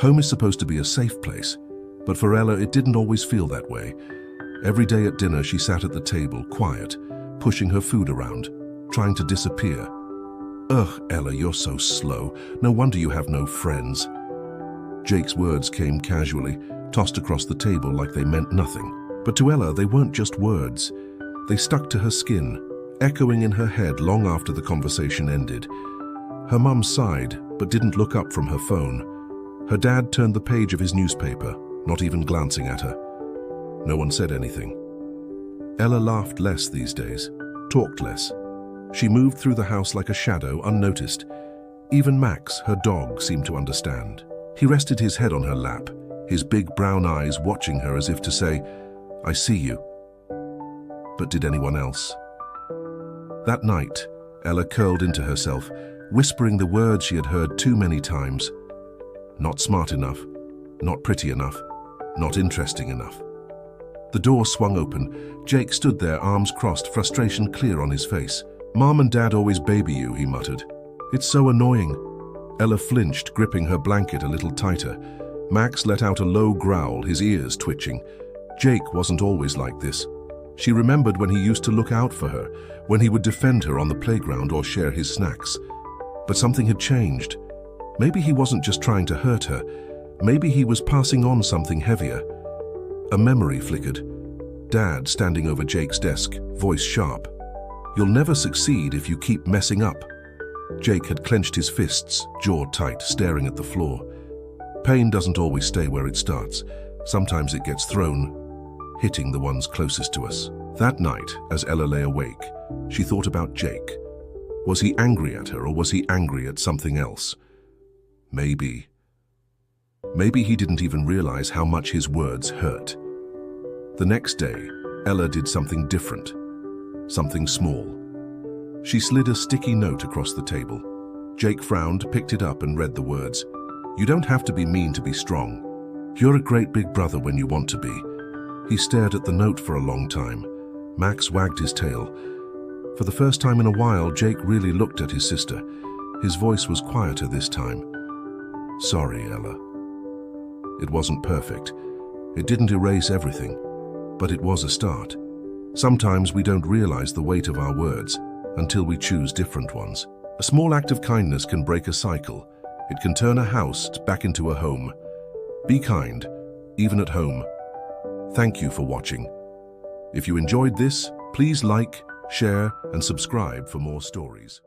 Home is supposed to be a safe place, but for Ella it didn't always feel that way. Every day at dinner she sat at the table, quiet, pushing her food around, trying to disappear. "Ugh, Ella, you're so slow. No wonder you have no friends." Jake's words came casually, tossed across the table like they meant nothing. But to Ella, they weren't just words. They stuck to her skin, echoing in her head long after the conversation ended. Her mum sighed, but didn't look up from her phone. Her dad turned the page of his newspaper, not even glancing at her. No one said anything. Ella laughed less these days, talked less. She moved through the house like a shadow, unnoticed. Even Max, her dog, seemed to understand. He rested his head on her lap, his big brown eyes watching her as if to say, "I see you." But did anyone else? That night, Ella curled into herself, whispering the words she had heard too many times. Not smart enough, not pretty enough, not interesting enough. The door swung open. Jake stood there, arms crossed, frustration clear on his face. "Mom and Dad always baby you," he muttered. "It's so annoying." Ella flinched, gripping her blanket a little tighter. Max let out a low growl, his ears twitching. Jake wasn't always like this. She remembered when he used to look out for her, when he would defend her on the playground or share his snacks. But something had changed. Maybe he wasn't just trying to hurt her. Maybe he was passing on something heavier. A memory flickered. Dad standing over Jake's desk, voice sharp. "You'll never succeed if you keep messing up." Jake had clenched his fists, jaw tight, staring at the floor. Pain doesn't always stay where it starts. Sometimes it gets thrown, hitting the ones closest to us. That night, as Ella lay awake, she thought about Jake. Was he angry at her, or was he angry at something else? Maybe he didn't even realize how much his words hurt. The next day, Ella did something different, something small. She slid a sticky note across the table. Jake frowned, picked it up and read the words. "You don't have to be mean to be strong. You're a great big brother when you want to be." He stared at the note for a long time. Max wagged his tail. For the first time in a while, Jake really looked at his sister. His voice was quieter this time. "Sorry, Ella." It wasn't perfect. It didn't erase everything, but it was a start. Sometimes we don't realize the weight of our words until we choose different ones. A small act of kindness can break a cycle. It can turn a house back into a home. Be kind, even at home. Thank you for watching. If you enjoyed this, please like, share, and subscribe for more stories.